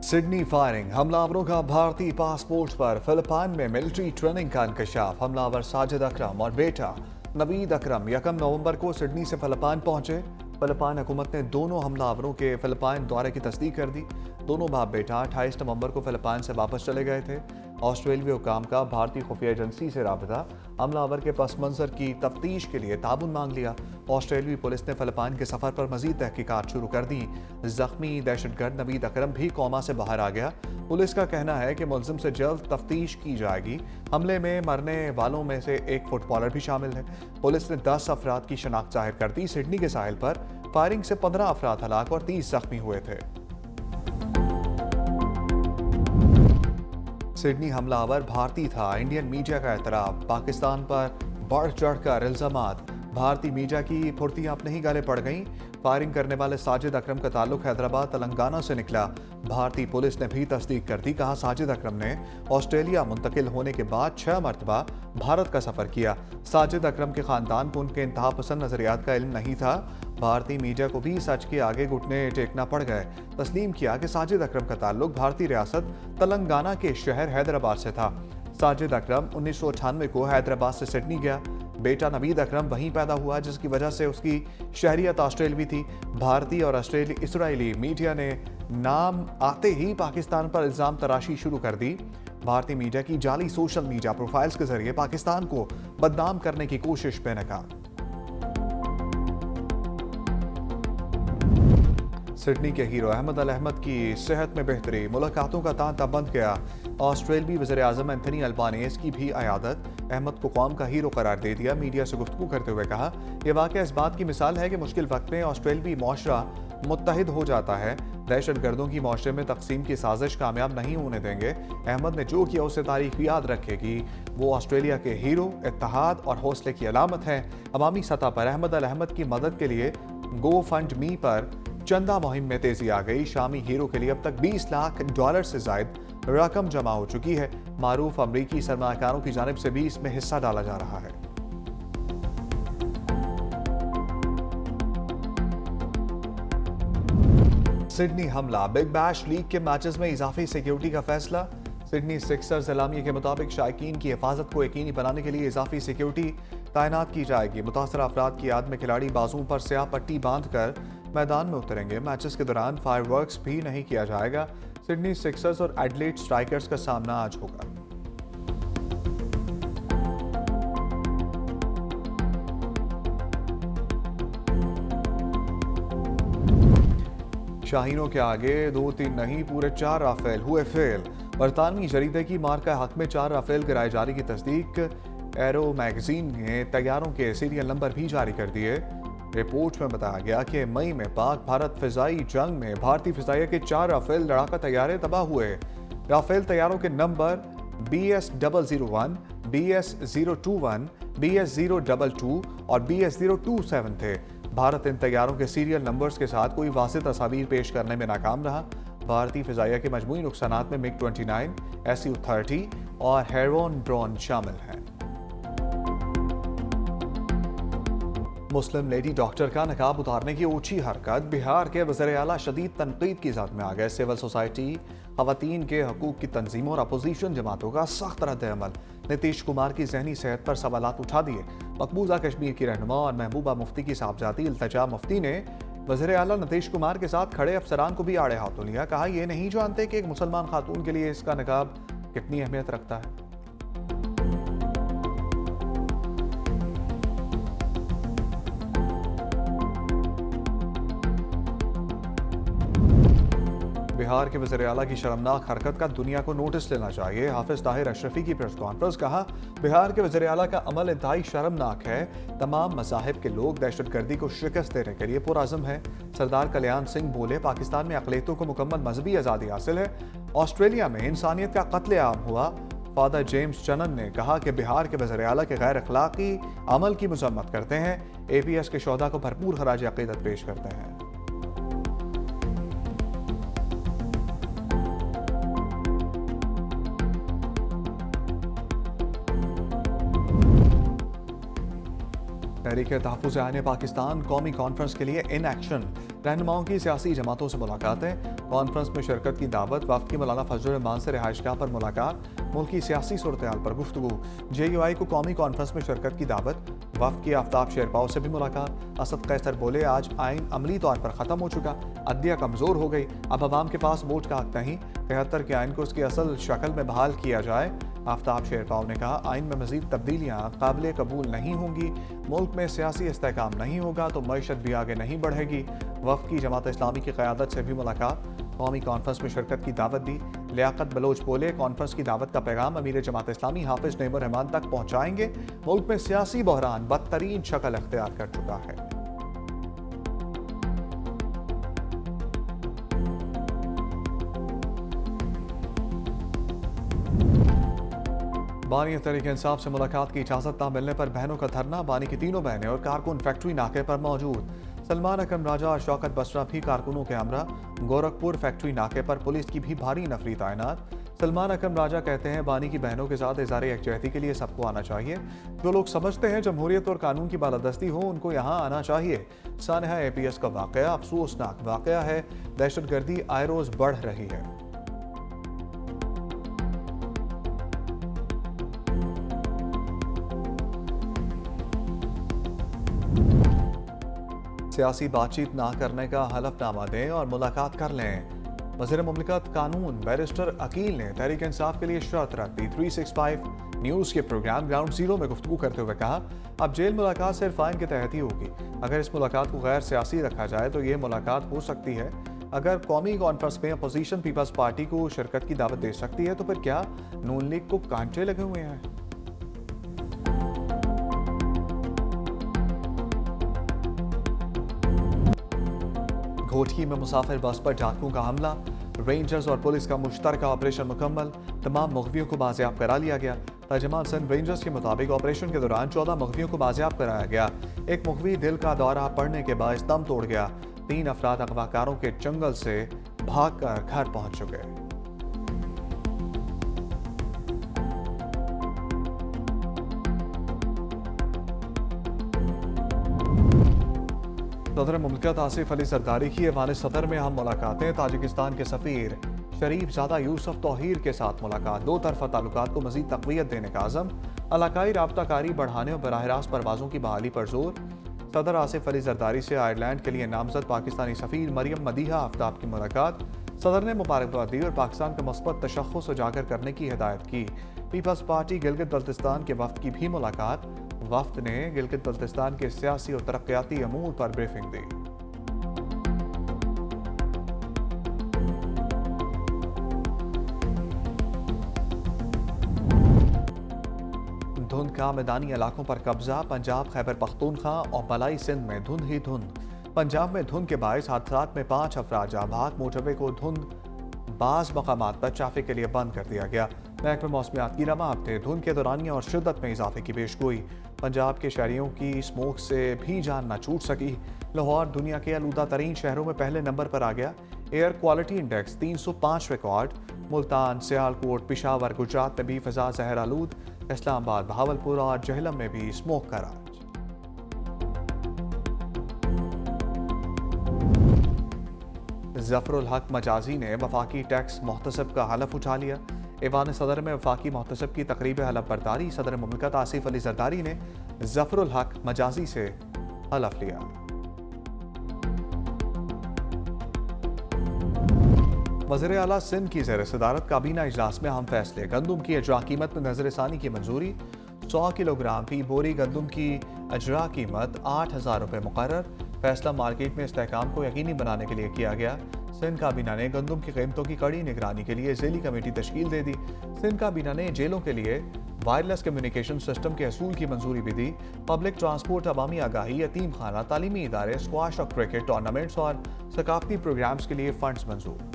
Sydney firing, हमलावरों का भारतीय पासपोर्ट पर फिलिपाइन में मिलिट्री ट्रेनिंग का इंकशाफ। हमलावर साजिद अकरम और बेटा नवीद अकरम 1 नवंबर को सिडनी से फिलिपाइन पहुंचे। फिलिपाइन हुकूमत ने दोनों हमलावरों के फिलिपाइन दौरे की तस्दीक कर दी। दोनों बाप बेटा 28 नवंबर को फिलिपाइन से वापस चले गए थे। ऑस्ट्रेलियाई हुकाम का भारतीय खुफिया एजेंसी से राबता, हमलावर के पस मंजर की तफ्तीश के लिए ताबुन मांग लिया। ऑस्ट्रेलियाई पुलिस ने फिलिपाइन के सफर पर मजीद तहकीकात शुरू कर दी। जख्मी दहशतगर्द नवीद अकरम भी कोमा से बाहर आ गया। पुलिस का कहना है कि मुलजिम से जल्द तफ्तीश की जाएगी। हमले में मरने वालों में से एक फुटबॉलर भी शामिल है। पुलिस ने 10 अफराद की शनाख्त जाहिर कर दी। सिडनी के साहिल पर फायरिंग से 15 अफराद हलाक और 30 जख्मी हुए थे। सिडनी हमलावर भारतीय था, इंडियन मीडिया का एतराफ। पाकिस्तान पर बढ़ चढ़कर इल्जामात, भारतीय मीडिया की फुर्तियां अपने ही गले पड़ गईं। फायरिंग करने वाले साजिद अकरम का ताल्लुक हैदराबाद तेलंगाना से निकला। भारतीय पुलिस ने भी तस्दीक कर दी। कहा, साजिद अकरम ने ऑस्ट्रेलिया मुंतकिल होने के बाद 6 मरतबा भारत का सफर किया। साजिद अकरम के खानदान को उनके इंतहा पसंद नजरियात का इल्म नहीं था। भारतीय मीडिया को भी सच के आगे घुटने टेकना पड़ गए। तस्लीम किया कि साजिद अकरम का ताल्लुक भारतीय रियासत तेलंगाना के शहर हैदराबाद से था। साजिद अकरम 1998 को हैदराबाद से सिडनी गया। बेटा नवीद अकरम वहीं पैदा हुआ, जिसकी वजह से उसकी शहरियत ऑस्ट्रेलवी थी। भारतीय और इसराइली मीडिया ने नाम आते ही पाकिस्तान पर इल्जाम तराशी शुरू कर दी। भारतीय मीडिया की जाली सोशल मीडिया प्रोफाइल्स के जरिए पाकिस्तान को बदनाम करने की कोशिश बेनकाब। सिडनी के हीरो अहमद अल अहमद की सेहत में बेहतरी, मुलाकातों का तांता बंद गया। ऑस्ट्रेलियाई वज़ीर आज़म एंथनी अल्बानीज़ की भी अयादत, अहमद को कौम का हीरो करार दे दिया। मीडिया से गुफ्तगू करते हुए कहा, यह वाक़या इस बात की मिसाल है कि मुश्किल वक्त में ऑस्ट्रेलियाई मुआशरा मुत्तहिद हो जाता है। दहशतगर्दों की मुआशरे में तकसीम की साजिश कामयाब नहीं होने देंगे। अहमद ने जो किया उसे तारीख याद रखेगी। वो ऑस्ट्रेलिया के हीरो, इत्तेहाद और हौसले की अलामत हैं। अवामी सतह पर अहमद अल अहमद की मदद के लिए गो फंड मी पर चंदा मुहिम में तेजी आ गई। शामी हीरो के लिए अब तक $20 लाख से जायद रकम जमा हो चुकी है। मारूफ अमरीकी सरमाकारों की जानिब से भी इसमें हिस्सा डाला जा रहा है। सिडनी हमला, बिग बैश लीग के मैचेस में इजाफी सिक्योरिटी का फैसला। सिडनी सिक्सर्स एलामिया के मुताबिक शायकीन की हिफाजत को यकीनी बनाने के लिए इजाफी सिक्योरिटी तैनात की जाएगी। मुतासरा अफराद की याद में खिलाड़ी बाजुओं पर स्याह पट्टी बांधकर मैदान में उतरेंगे। मैचेस के दौरान फायरवर्क्स भी नहीं किया जाएगा। सिडनी सिक्सर्स और एडिलेड स्ट्राइकर्स का सामना आज होगा। शाहीनों के आगे 2-3 नहीं, पूरे 4 राफेल हुए फेल। बरतानवी जरीदे की मार्का हक में 4 राफेल गिराए जाने की तस्दीक। एरो मैगजीन ने तैयारों के सीरियल नंबर भी जारी कर दिए। रिपोर्ट में बताया गया कि मई में पाक भारत फिजाई जंग में भारतीय फिजाइया के 4 राफेल लड़ाका तैयारे तबाह हुए। राफेल तैयारों के नंबर BS001, BS021, BS022 और BS027 थे। भारत इन तैयारों के सीरियल नंबर्स के साथ कोई वाज़ेह तस्वीर पेश करने में नाकाम रहा। भारतीय फिजाइया के मजमूई नुकसानात में MiG-29, Su-30 और हेरोन ड्रोन शामिल हैं। मुस्लिम लेडी डॉक्टर का नकाब उतारने की ऊंची हरकत, बिहार के वज़ीर आला शदीद तनकीद की ज़द में आ गए। सिविल सोसाइटी, ख़वातीन के हकूक़ की तंजीमों और अपोजिशन जमातों का सख्त रद्द-ए-अमल। नीतीश कुमार की ज़हनी सेहत पर सवालात उठा दिए। मकबूजा कश्मीर की रहनुमा और महबूबा मुफ्ती की साहबजादी इल्तिजा मुफ्ती ने वज़ीर आला नीतीश कुमार के साथ खड़े अफसरान को भी आड़े हाथों लिया। कहा, ये नहीं जानते कि एक मुसलमान खातून के लिए इसका नकाब कितनी अहमियत रखता है। बिहार के वज़ीर आला की शर्मनाक हरकत का दुनिया को नोटिस लेना चाहिए। हाफिज ताहिर अशरफी की प्रेस कॉन्फ्रेंस। कहा, बिहार के वज़ीर आला का अमल इंतहाई शर्मनाक है। तमाम मज़ाहिब के लोग दहशतगर्दी को शिकस्त देने के लिए पुरअज़्म है। सरदार कल्याण सिंह बोले, पाकिस्तान में अक़लियतों को मुकम्मल मजहबी आज़ादी हासिल है। ऑस्ट्रेलिया में इंसानियत का कत्लेआम हुआ। फादर जेम्स चनन ने कहा कि बिहार के वज़ीर आला के गैर अखलाकी अमल की मज़म्मत करते हैं। APS के शोहदा को भरपूर खराज अक़ीदत पेश करते हैं। तहरीक तहफ़्फ़ुज़-ए-आईन पाकिस्तान कौमी कॉन्फ्रेंस के लिए इन एक्शन। रहनुमाओं की सियासी जमातों से मुलाकातें। कॉन्फ्रेंस में शिरकत की दावत, वफ्द की मौलाना फजल रहमान से रिहाइशगाह पर मुलाकात, मुल्क की सियासी सूरत-ए-हाल पर गुफ्तगू, JUI को कौमी कॉन्फ्रेंस में शिरकत की दावत, वफ्द की आफ्ताब शेरपाव से भी मुलाकात। असद कैसर बोले, आज आइन अमली तौर पर ख़त्म हो चुका, अदलिया कमज़ोर हो गई, अब अवाम के पास वोट का हक नहीं, 73 के आइन को उसकी असल शक्ल में बहाल किया जाए। आफ्ताब शेरपाव ने कहा, आइन में मज़ीद तब्दीलियाँ काबिल कबूल नहीं होंगी, मुल्क में सियासी इस्तेहकाम नहीं होगा तो मईशत भी आगे नहीं बढ़ेगी। वफ़द की जमात इस्लामी की क़यादत से भी मुलाकात, कौमी कॉन्फ्रेंस में शिरकत की दावत दी। लियाकत बलोच बोले, कॉन्फ्रेंस की दावत का पैगाम अमीर जमात इस्लामी हाफिज नईमुर रहमान तक पहुँचाएंगे। मुल्क में सियासी बहरान बदतरीन शक्ल अख्तियार कर चुका है। बानी तहरीक इंसाफ से मुलाकात की इजाज़त न मिलने पर बहनों का धरना, बानी की तीनों बहनें और कारकुन फैक्ट्री नाके पर मौजूद। सलमान अकरम राजा और शौकत बसरा भी कारकुनों के हमरा। गोरखपुर फैक्ट्री नाके पर पुलिस की भी भारी नफरी तैनात। सलमान अकरम राजा कहते हैं, बानी की बहनों के साथ इज़हार यकजहती के लिए सबको आना चाहिए। जो लोग समझते हैं जमहूरियत और कानून की बालादस्ती हो, उनको यहाँ आना चाहिए। सानहा APS का वाक़या अफसोसनाक वाक़या है, दहशतगर्दी आए रोज़ बढ़ रही है। सियासी बातचीत ना करने का हलफनामा दें और मुलाकात कर लें। वज़ीर मुमलिकत कानून बैरिस्टर अकील ने तहरीक इंसाफ के लिए शर्त रख दी। 365 न्यूज़ के प्रोग्राम ग्राउंड जीरो में गुफ्तगू करते हुए कहा, अब जेल मुलाकात सिर्फ आइन के तहत ही होगी। अगर इस मुलाकात को गैर सियासी रखा जाए तो ये मुलाकात हो सकती है। अगर कौमी कॉन्फ्रेंस में अपोजिशन पीपल्स पार्टी को शिरकत की दावत दे सकती है तो फिर क्या नून लीग को कांटे लगे हुए हैं? घोटकी में मुसाफिर बस पर डाकुओं का हमला, रेंजर्स और पुलिस का मुश्तरका ऑपरेशन मुकम्मल, तमाम मुखबियों को बाजियाब करा लिया गया। तर्जुमान सिंध रेंजर्स के मुताबिक ऑपरेशन के दौरान 14 मुखबियों को बाजियाब कराया गया। एक मुखबी दिल का दौरा पड़ने के बायस दम तोड़ गया। 3 अफराद अगवाकारों के जंगल से भागकर घर पहुंच चुके। सदर मुमलिकत आसिफ अली जरदारी की ऐवान सदर में अहम मुलाकातें। ताजिकिस्तान के सफ़ीर शरीफ ज़ादा यूसुफ तौहीर के साथ मुलाकात, दो तरफा ताल्लुकात को मज़ीद तक़वियत देने का अज़म, इलाकाई राब्ताकारी बढ़ाने और बराह रास्त परवाज़ों की बहाली पर जोर। सदर आसिफ अली जरदारी से आयरलैंड के लिए नामजद पाकिस्तानी सफ़ीर मरियम मदीहा आफ्ताब की मुलाकात। सदर ने मुबारकबाद दी और पाकिस्तान का मस्बत तशख़्ख़ुस उजागर करने की हिदायत की। पीपल्स पार्टी गिलगित बल्तिस्तान के वफ़द की भी मुलाकात। वफ़द ने गिलगित बल्तिस्तान के सियासी और तरक्याती अमूर पर ब्रीफिंग दी। धुंध का मैदानी इलाकों पर कब्जा, पंजाब, खैबर पख्तूनख्वा और मलाई सिंध में धुंध ही धुंध। पंजाब में धुंध के बायस हादसात में 5 अफराद जाँ भाग। मोटरवे को धुंध बाज़ मकामात पर ट्रैफिक के लिए बंद कर दिया गया। महकमे मौसमियात की रमात ने धुंध के दौरानिया और शिद्दत में इजाफे की पेशगोई। पंजाब के शहरियों की स्मोक से भी जान न छूट सकी। लाहौर दुनिया के आलूदा तरीन शहरों में पहले नंबर पर आ गया। Air quality index 305 record. Multan, Sialkot, Peshawar, Gujarat में भी फिजा जहर आलूद। इस्लामाबाद, बहावलपुर और जहलम में भी स्मोक का राज। जफरुल हक मजाजी ने वफाकी टैक्स मोहतसब का हलफ उठा लिया। ऐवान सदर में वफाकी मोहतसब की तकरीब हलफ बर्दारी। सदर मुमलिकत आसिफ अली जरदारी ने जफरुल हक मजाजी से हलफ लिया। वज़ीर आला सिंध की ज़ेर सदारत काबीना इजलास में अहम फैसले। गंदुम की अजरा कीमत में नजरसानी की मंजूरी। 100 किलोग्राम फी बोरी गंदुम की अजरा कीमत 8,000 रुपये मुकर्रर। फैसला मार्केट में इस्तेहकाम को यकीनी बनाने के लिए किया गया। सिंध काबीना ने गंदुम की कीमतों की कड़ी निगरानी के लिए ज़ेली कमेटी तश्कील दे दी। सिंध काबीना ने जेलों के लिए वायरलेस कम्युनिकेशन सिस्टम के असूल की मंजूरी भी दी। पब्लिक ट्रांसपोर्ट, अवामी आगाही, यतीम खाना, तालीमी इदारे, स्क्वाश और क्रिकेट टूर्नामेंट्स और सकाफती प्रोग्राम्स के लिए फंड्स मंजूर।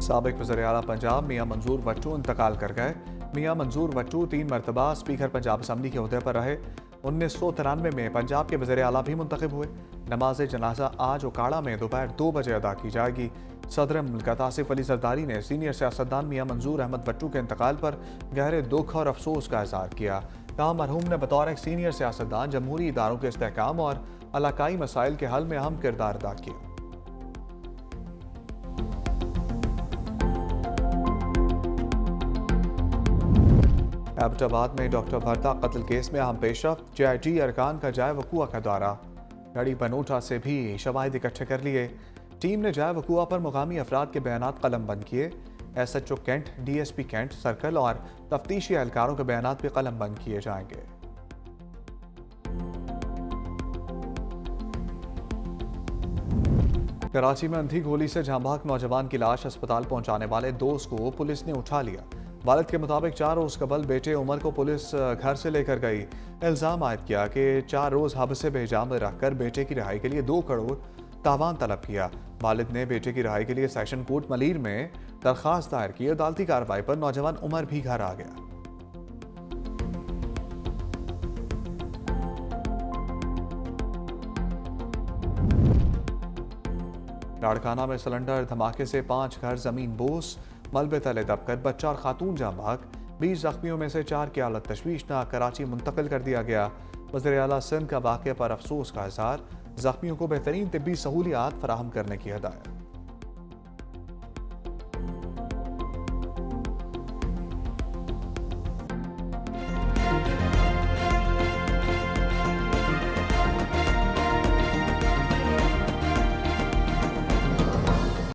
साबिक वज़ीर आला पंजाब मियां मंजूर वट्टू इंतकाल कर गए। मियां मंजूर वट्टू 3 मरतबा स्पीकर पंजाब असम्बली के ओहदे पर रहे। 1993 में पंजाब के वज़ीर आला भी मुंतखब हुए। नमाज जनाजा आज उकाड़ा में दोपहर 2 बजे अदा की जाएगी। सदर मुमलिकत आसिफ अली जरदारी ने सीनियर सियासतदान मियां मंजूर अहमद वट्टू के इंतकाल पर गहरे दुख और अफसोस का इज़हार किया। कहा मरहूम ने बतौर एक सीनियर सियासतदान जमहूरी इदारों के इस्तेहकाम और इलाकाई मसाइल के हल में अहम किरदार अदा किया। एबटाबाद में डॉक्टर भरता कत्ल केस में अहम पेशरफ्त, JIT अरकान का जाए वकूआ का दौरा। गढ़ी बनूठा से भी शवाहिद इकट्ठे कर लिए। टीम ने जाए वकूआ पर मुकामी अफराद के बयानात कलम बंद किए। SHO cantt, DSP cantt circle और तफ्तीशी एहलकारों के बयानात भी कलम बंद किए जाएंगे। कराची में अंधी गोली से जांबाग नौजवान की लाश अस्पताल पहुंचाने वाले दोस्त को पुलिस ने उठा लिया। वालिद के मुताबिक 4 रोज कबल बेटे उमर को पुलिस घर से लेकर गई। इल्जाम आयद किया कि 4 रोज हब्से बेजाम में रखकर बेटे की रिहाई के लिए 2 करोड़ तावान तलब किया। वालिद ने बेटे की रिहाई के लिए सेशन कोर्ट मलीर में दरखास्त दायर की। अदालती कार्रवाई पर नौजवान उमर भी घर आ गया। लाड़काना में सिलेंडर धमाके से 5 घर जमीन बोस, मलबे तले दबकर बच्चा और खातून जाँ भाग। 20 जख्मियों में से 4 की हालत तशवीशनाक, कराची मुंतकिल कर दिया गया। वज़ीर आला सिंध का वाक़े पर अफसोस का इज़हार, जख्मियों को बेहतरीन तिब्बी सहूलियात फराहम करने की हिदायत।